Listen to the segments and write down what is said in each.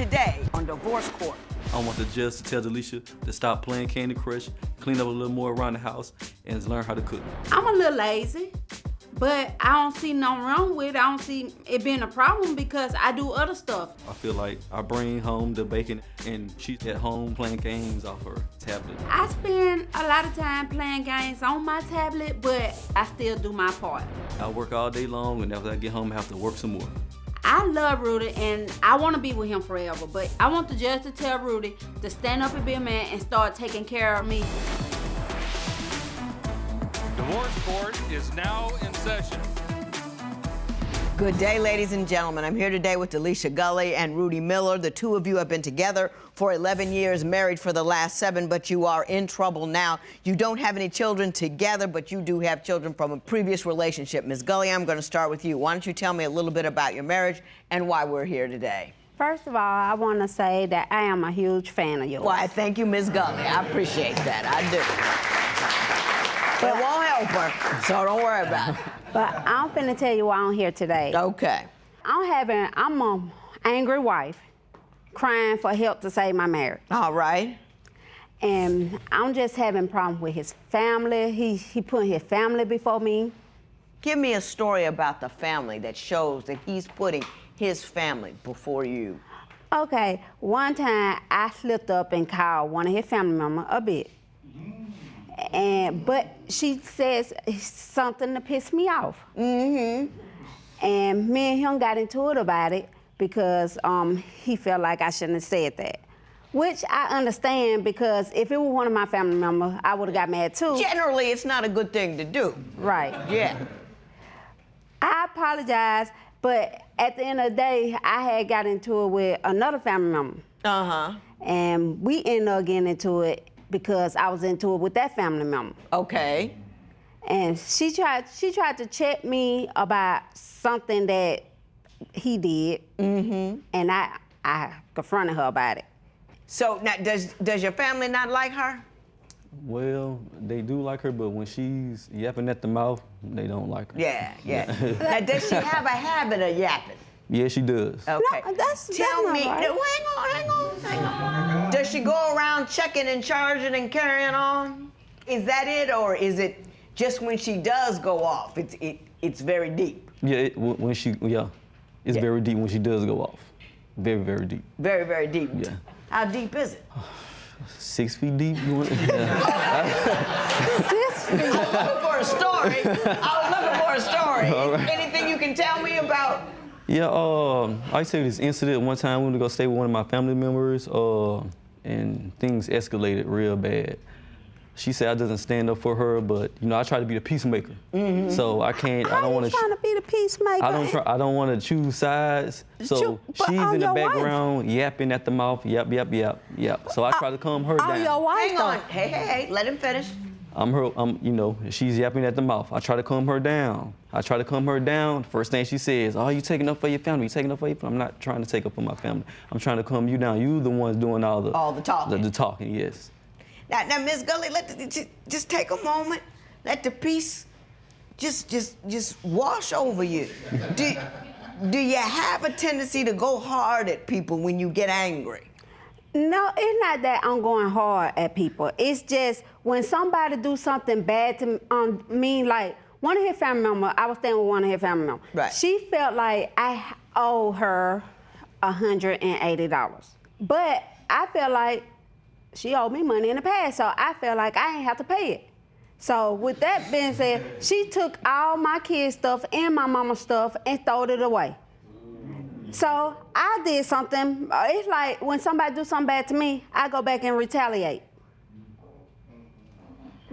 today on Divorce Court. I want the judge to tell Dilesha to stop playing Candy Crush, clean up a little more around the house, and learn how to cook. I'm a little lazy, but I don't see nothing wrong with it. I don't see it being a problem because I do other stuff. I feel like I bring home the bacon and she's at home playing games off her tablet. I spend a lot of time playing games on my tablet, but I still do my part. I work all day long, and after I get home, I have to work some more. I love Rudy and I want to be with him forever, but I want the judge to tell Rudy to stand up and be a man and start taking care of me. Divorce Court is now in session. Good day, ladies and gentlemen. I'm here today with Dilesha Gulley and Rudy Miller. The two of you have been together for 11 years, married for the last 7, but you are in trouble now. You don't have any children together, but you do have children from a previous relationship. Ms. Gulley, I'm going to start with you. Why don't you tell me a little bit about your marriage and why we're here today? First of all, I want to say that I am a huge fan of yours. Why, thank you, Ms. Gulley. I appreciate that. I do. But it won't help her, so don't worry about it. But I'm finna tell you why I'm here today. Okay. I'm an angry wife crying for help to save my marriage. All right. And I'm just having problems with his family. He put his family before me. Give me a story about the family that shows that he's putting his family before you. Okay, one time I slipped up and called one of his family members a bitch. But she says something to piss me off. Mm-hmm. And me and him got into it about it because he felt like I shouldn't have said that. Which I understand because if it were one of my family members, I would have got mad too. Generally, it's not a good thing to do. Right. Yeah. I apologize, but at the end of the day, I had got into it with another family member. Uh-huh. And we ended up getting into it because I was into it with that family member. Okay. And she tried to check me about something that he did. Mm-hmm. And I confronted her about it. So now, does your family not like her? Well, they do like her, but when she's yapping at the mouth, they don't like her. Yeah. Now, does she have a habit of yapping? Yeah, she does. Okay. No, that's Tell me, not right. hang on. Does she go around checking and charging and carrying on? Is that it, or is it just when she does go off? It's very deep. Yeah, it's very deep when she does go off. Very, very deep. Very, very deep. Yeah. How deep is it? 6 feet deep. You want? 6 feet. I was looking for a story. All right. Anything you can tell me about? Yeah, I say this incident one time we went to go stay with one of my family members, and things escalated real bad. She said I doesn't stand up for her, but I try to be the peacemaker. Mm-hmm. So I can't. I don't want to. Trying to be the peacemaker. I don't want to choose sides. So she's in the background yapping at the mouth. Yap. So I try to calm her down. Your wife. Hang on. Hey. Let him finish. She's yapping at the mouth. I try to calm her down. First thing she says, "Oh, you taking up for your family? I'm not trying to take up for my family. I'm trying to calm you down. You the ones doing all the talking. The talking, yes. Now, Ms. Gulley, just take a moment. Let the peace just wash over you. Do you have a tendency to go hard at people when you get angry? No, it's not that I'm going hard at people. It's just when somebody do something bad to me, like one of his family members, I was staying with one of his family members. Right. She felt like I owe her $180. But I felt like she owed me money in the past, so I felt like I ain't have to pay it. So with that being said, she took all my kids' stuff and my mama's stuff and threw it away. So I did something. It's like when somebody do something bad to me, I go back and retaliate.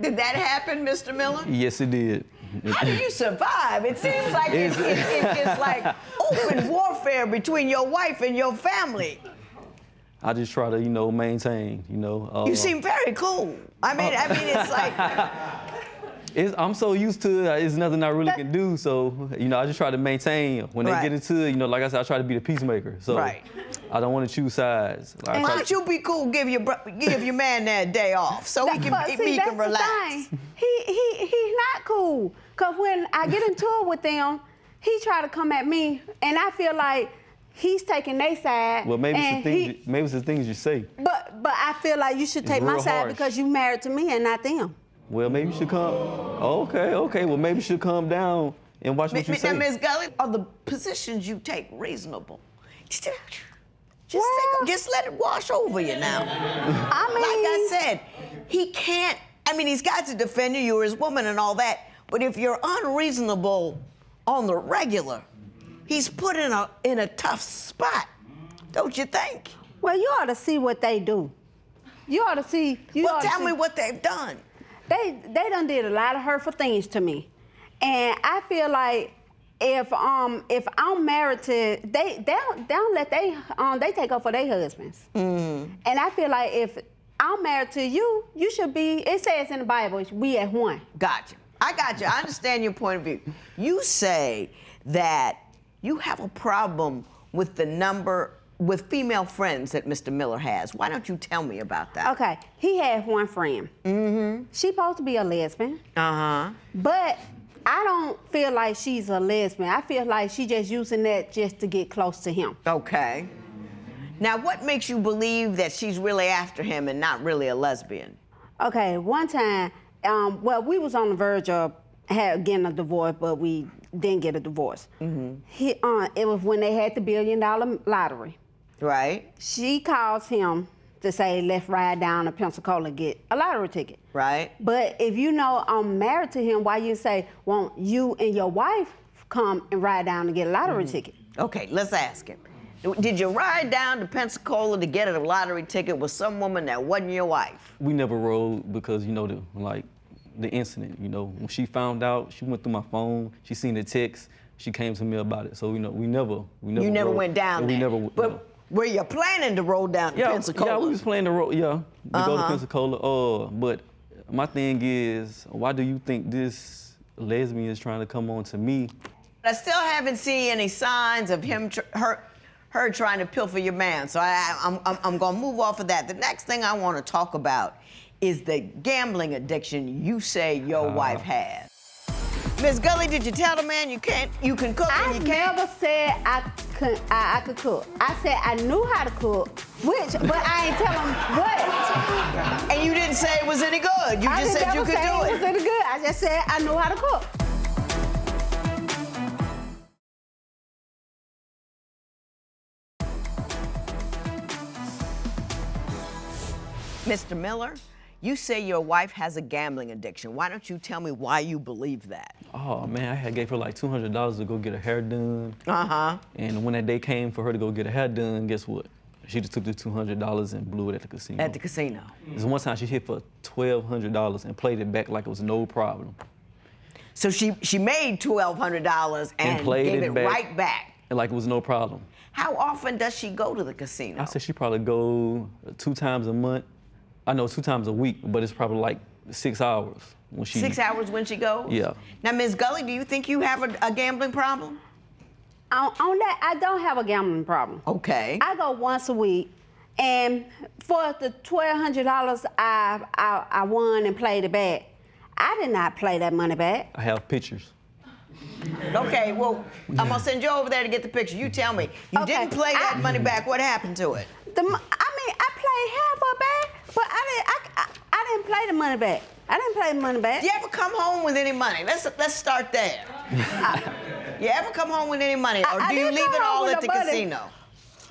Did that happen, Mr. Miller? Yes, it did. How do you survive? It seems like it's like open warfare between your wife and your family. I just try to, maintain, You seem very cool. I mean, it's like... I'm so used to it, it's nothing I really can do, so, I just try to maintain. When they get into it, like I said, I try to be the peacemaker, so I don't want to choose sides. Why don't you be cool, give your man that day off, so he can relax. He's not cool, because when I get into it with them, he try to come at me, and I feel like he's taking their side. Well, maybe and it's the things you say. But I feel like you should take my real side harsh. because you married to me and not them. Well, maybe you should calm. Okay. Well, maybe you should calm down and watch what you Now, say. Ms. Gulley, are the positions you take reasonable? Just let it wash over you now. I mean, Like I said, he can't. I mean, he's got to defend you. You're his woman and all that. But if you're unreasonable on the regular, he's put in a tough spot, don't you think? well, you ought to see what they do. You ought to see. Well, tell me what they've done. They done did a lot of hurtful things to me, and I feel like if I'm married to they don't let they take up for their husbands. And I feel like if I'm married to you, you should be. It says in the Bible, we at one. Gotcha. I got you. I understand your point of view. You say that you have a problem with the number with female friends that Mr. Miller has. Why don't you tell me about that? Okay, he had one friend. She supposed to be a lesbian. But I don't feel like she's a lesbian. I feel like she just using that just to get close to him. Okay. Now, what makes you believe that she's really after him and not really a lesbian? Okay, one time, well, we was on the verge of getting a divorce, but we didn't get a divorce. It was when they had the $1 billion lottery. Right. She calls him to say, let's ride down to Pensacola and get a lottery ticket. Right. But if you know I'm married to him, why you say, won't you and your wife come and ride down and get a lottery ticket? Okay, let's ask him. Did you ride down to Pensacola to get a lottery ticket with some woman that wasn't your wife? We never rode because, the incident, when she found out, she went through my phone, she seen the text, she came to me about it. So, we never You never rode. went down Yeah, there. We never. But were you planning to roll down to Pensacola? Yeah, we was planning to roll, to go to Pensacola. But my thing is, why do you think this lesbian is trying to come on to me? I still haven't seen any signs of him, her trying to pilfer your man. So I'm gonna move off of that. The next thing I want to talk about is the gambling addiction you say your wife has. Miss Gulley, did you tell the man you can cook and you can't? I never said I could cook. I said I knew how to cook, but I ain't tell him what. And you didn't say it was any good. You just said you could do it was it. any good. I just said I knew how to cook. Mr. Miller, you say your wife has a gambling addiction. Why don't you tell me why you believe that? Oh man, I had gave her like $200 to go get her hair done. And when that day came for her to go get her hair done, guess what? She just took the $200 and blew it at the casino. At the casino. There's one time she hit for $1,200 and played it back like it was no problem. So she made $1,200 and played gave it right back. And like it was no problem. How often does she go to the casino? I said she probably go 2 times a month. I know 2 times a week, but it's probably like 6 hours when she. 6 hours when she goes? Yeah. Now, Ms. Gulley, do you think you have a gambling problem? On that, I don't have a gambling problem. Okay. I go once a week, and for the $1,200 I won and played it back, I did not play that money back. I have pictures. Okay, well, I'm gonna send you over there to get the picture. You tell me. You didn't play that money back. What happened to it? I played half of it back, but I didn't play the money back. I didn't play the money back. Do you ever come home with any money? Let's start there. You ever come home with any money, or do you leave it all at the casino?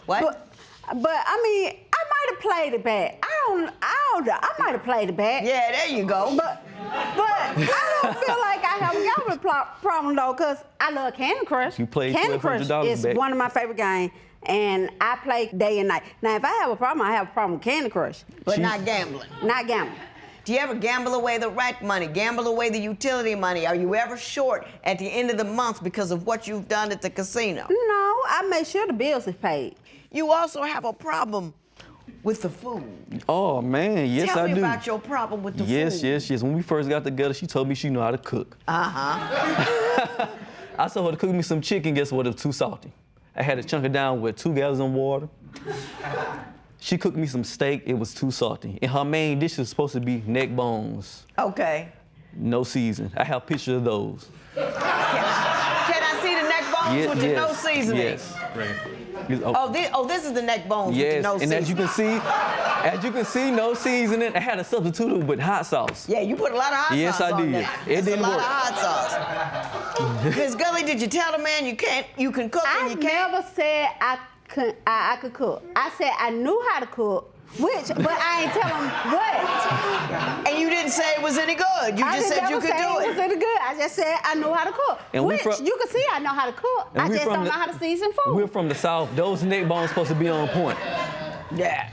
What? But I mean, I might have played it back. I might have played it back. Yeah, there you go. But I don't feel like I have a gambling problem though, cause I love Candy Crush. You played Candy Crush $1,200 is back. one of my favorite games, and I play day and night. Now, if I have a problem, I have a problem with Candy Crush. But not gambling. Not gambling. Do you ever gamble away the rent money, gamble away the utility money? Are you ever short at the end of the month because of what you've done at the casino? No, I make sure the bills is paid. You also have a problem with the food. Oh man, yes I do. Tell me about your problem with the food. Yes. When we first got together, she told me she knew how to cook. I told her to cook me some chicken. Guess what? It was too salty. I had to chunk it down with 2 gallons of water. She cooked me some steak. It was too salty. And her main dish is supposed to be neck bones. Okay. No season. I have pictures of those. Can I see the neck bones with the no seasoning? Yes. Right. This is the neck bones. Yes, with no and seasoning. as you can see, no seasoning. I had to substitute it with hot sauce. Yeah, you put a lot of hot sauce Yes, I on did. there. It didn't a lot work. of hot sauce. Ms. Gulley, did you tell the man you can cook and you can't? never said I could cook. I said I knew how to cook, but I ain't tell him what. And you didn't say it was any good. You I just didn't said you never could say do it was any good. I just said I know how to cook. And which you can see I know how to cook. I just don't know how to season food. We're from the South. Those neck bones supposed to be on point. Yeah.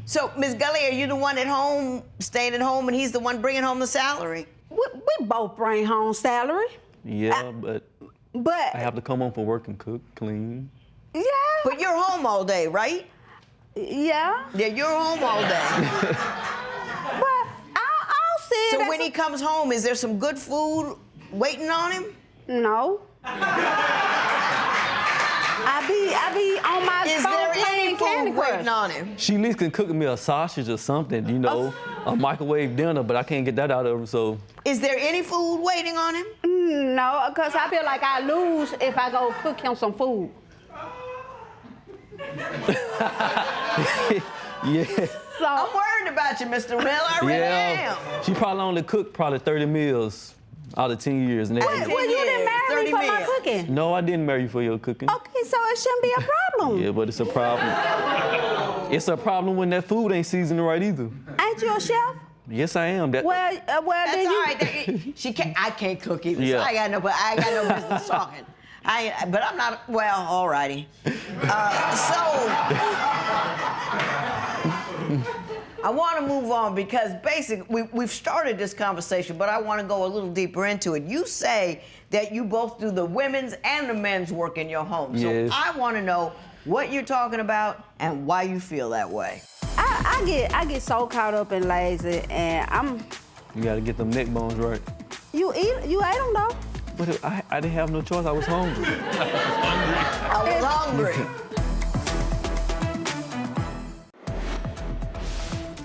So, Ms. Gulley, are you the one at home, staying at home, and he's the one bringing home the salary? We both bring home salary. Yeah, but But I have to come home from work and cook, clean. yeah. But you're home all day, right? Yeah. Yeah, you're home all day. But I'll say So that's when he comes home, is there some good food waiting on him? No. I be on my Is phone there playing any Candy food Crush. waiting on him? She at least can cook me a sausage or something, you know, a microwave dinner, but I can't get that out of her, so. Is there any food waiting on him? No, because I feel like I lose if I go cook him some food. Yeah. So I'm worried about you, Mr. Miller. I really am. She probably only cooked 30 meals out of 10 years. And well, you didn't marry me 30 for my meals. cooking. No, I didn't marry you for your cooking. Okay, so it shouldn't be a problem. Yeah, but it's a problem. It's a problem when that food ain't seasoned right either. Ain't you a chef? Yes, I am. Well, That's then all you. right. She can't. I can't cook either. Yeah. So I got no business talking. But I'm not. Well, all righty. I want to move on because basically we've started this conversation, but I want to go a little deeper into it. You say that you both do the women's and the men's work in your home. Yes. So I want to know what you're talking about and why you feel that way. I get so caught up and lazy, and You gotta get them neck bones right. you ate them though. But I didn't have no choice. I was hungry. I was hungry.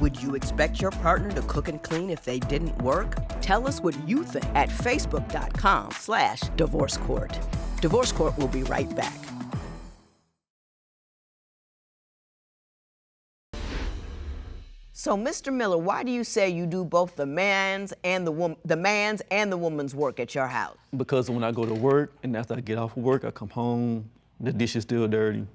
Would you expect your partner to cook and clean if they didn't work? Tell us what you think at facebook.com/Divorce Court. Divorce Court will be right back. So, Mr. Miller, why do you say you do both the man's and the woman's work at your house? Because when I go to work and after I get off of work, I come home, the dish is still dirty.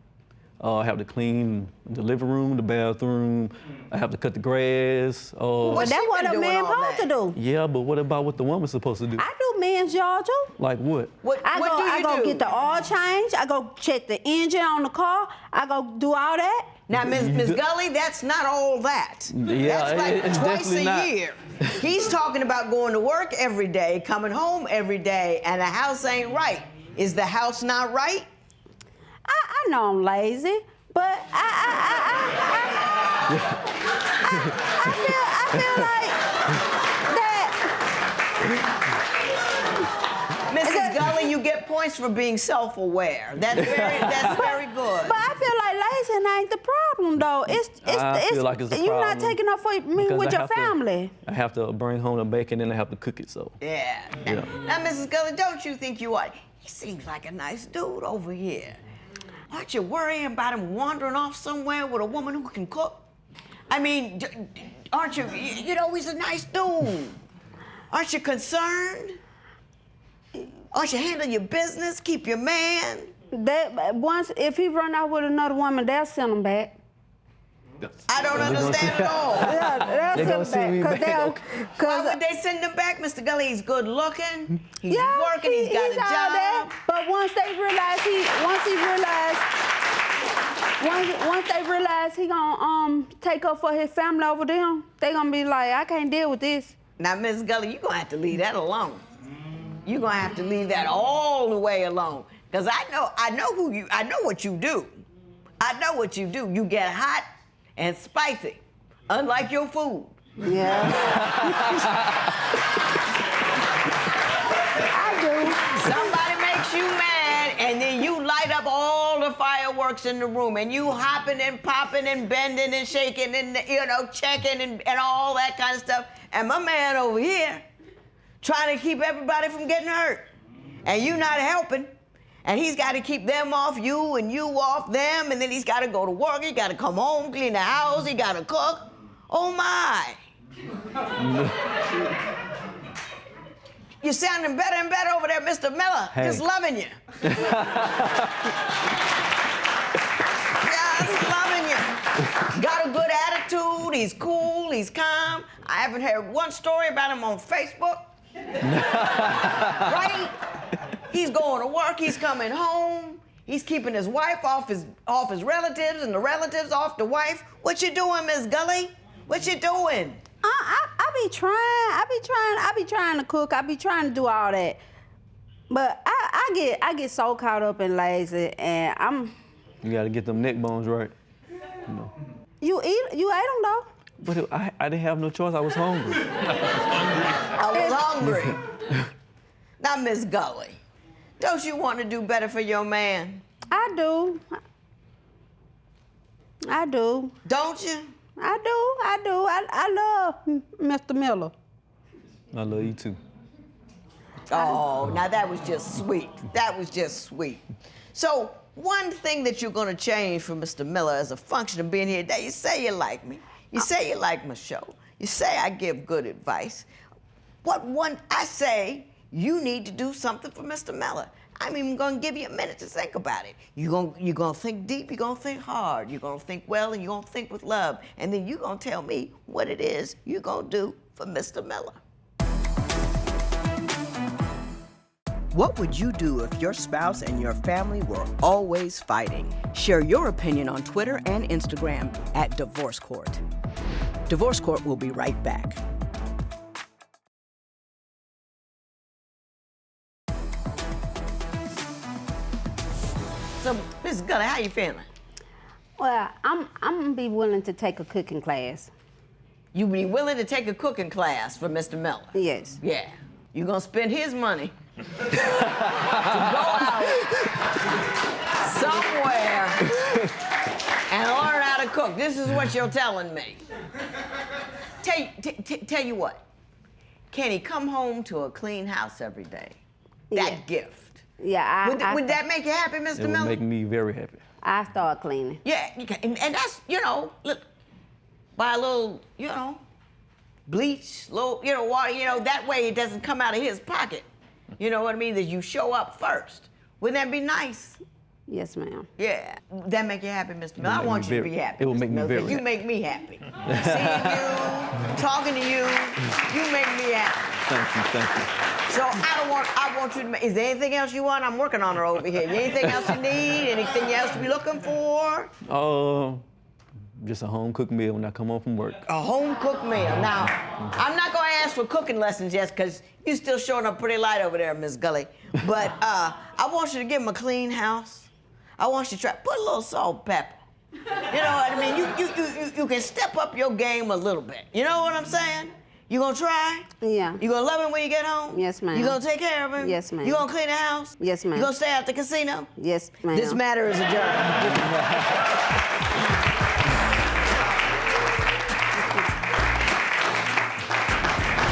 I have to clean the living room, the bathroom. I have to cut the grass. Well, What's that's she what been a doing man all supposed to that? do. Yeah, but what about what the woman's supposed to do? I do men's job too. Like what? What I go do? get the oil change. I go check the engine on the car. I go do all that. Now, Ms. Gulley, that's not all that. Yeah, that's like it's twice definitely a not. year. He's talking about going to work every day, coming home every day, and the house ain't right. Is the house not right? I know I'm lazy, but I feel like that. Mrs. Gulley, you get points for being self-aware. That's very good. But I feel like lazy ain't the problem though. I feel like it's a you're not problem taking up for me because with I your have to- family. I have to bring home the bacon and I have to cook it, so. Yeah. Yeah. Now, Mrs. Gulley, don't you think you are? He seems like a nice dude over here. Aren't you worrying about him wandering off somewhere with a woman who can cook? I mean, aren't you? You know, he's a nice dude. Aren't you concerned? Aren't you handling your business? Keep your man. If he run out with another woman, they'll send him back. I don't understand at all. Yeah, They they'll gonna send me send him back. back. Why would they send him back, Mr. Gulley? He's good looking. He's working. He's got a all that. job. But once they realize he gonna take up for his family over them, they gonna be like, I can't deal with this. Now, Mrs. Gulley, you're gonna have to leave that alone. You're gonna have to leave that all the way alone. Because I know what you do. I know what you do. You get hot and spicy, unlike your food. Yeah. I do. Somebody makes you mad, and then you light up all the fireworks in the room, and you hopping and popping and bending and shaking and, checking and all that kind of stuff. And my man over here trying to keep everybody from getting hurt. And you not helping. And he's got to keep them off you and you off them, and then he's got to go to work, he got to come home, clean the house, he got to cook. Oh my. You're sounding better and better over there, Mr. Miller. Hey. Just loving you. Just loving you. Got a good attitude, he's cool, he's calm. I haven't heard one story about him on Facebook. Right? He's going to work, he's coming home, he's keeping his wife off his relatives and the relatives off the wife. What you doing, Miss Gulley? What you doing? I be trying to cook, I be trying to do all that. But I get so caught up and lazy, and You gotta get them neck bones right. You know. You ate them though? But I didn't have no choice, I was hungry. I was hungry. Now, Miss Gulley, don't you want to do better for your man? I do. Don't you? I do. I love Mr. Miller. I love you too. Oh, now that was just sweet. That was just sweet. So, one thing that you're going to change for Mr. Miller as a function of being here today, you say you like me. You say you like my show. You say I give good advice. I say you need to do something for Mr. Miller. I'm even going to give you a minute to think about it. You're going to think deep, you're going to think hard, you're going to think well, and you're going to think with love. And then you're going to tell me what it is you're going to do for Mr. Miller. What would you do if your spouse and your family were always fighting? Share your opinion on Twitter and Instagram at Divorce Court. Divorce Court will be right back. So, Miss Gulley, how you feeling? Well, I'm gonna be willing to take a cooking class. You be willing to take a cooking class for Mr. Miller? Yes. Yeah. You're gonna spend his money to go out somewhere and learn how to cook. This is what you're telling me. Tell you what. Can he come home to a clean house every day? That Yeah. gift. Yeah, Would that make you happy, Mr. It would Miller? make me very happy. I start cleaning. Yeah, you can, and that's, look, buy a little, bleach, little, water, that way it doesn't come out of his pocket. You know what I mean? That you show up first. Wouldn't that be nice? Yes, ma'am. Yeah. Would that make you happy, Mr. Miller? I make want me you to very- be happy. it will Mr. make me Miller, very 'cause you happy. make me happy. Seeing you, talking to you, you make me happy. Thank you. So I want you to, is there anything else you want? I'm working on her over here. Anything else you need? Anything else you be looking for? Just a home cooked meal when I come home from work. A home-cooked meal. Now, I'm not going to ask for cooking lessons yet because you're still showing up pretty light over there, Miss Gulley. But I want you to give him a clean house. I want you to put a little salt, pepper. You know what I mean? You can step up your game a little bit. You know what I'm saying? You gonna try? Yeah. You gonna love him when you get home? Yes, ma'am. You gonna take care of him? Yes, ma'am. You gonna clean the house? Yes, ma'am. You gonna stay at the casino? Yes, ma'am. This matter is adjourned.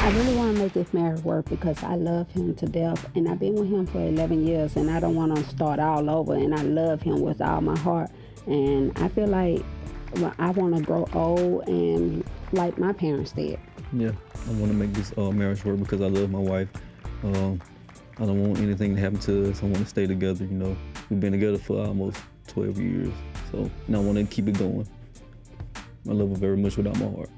I really want to make this marriage work because I love him to death, and I've been with him for 11 years, and I don't want to start all over, and I love him with all my heart, and I feel like I want to grow old and like my parents did. Yeah, I want to make this marriage work because I love my wife. I don't want anything to happen to us. I want to stay together, We've been together for almost 12 years, so I want to keep it going. I love her very much with all my heart.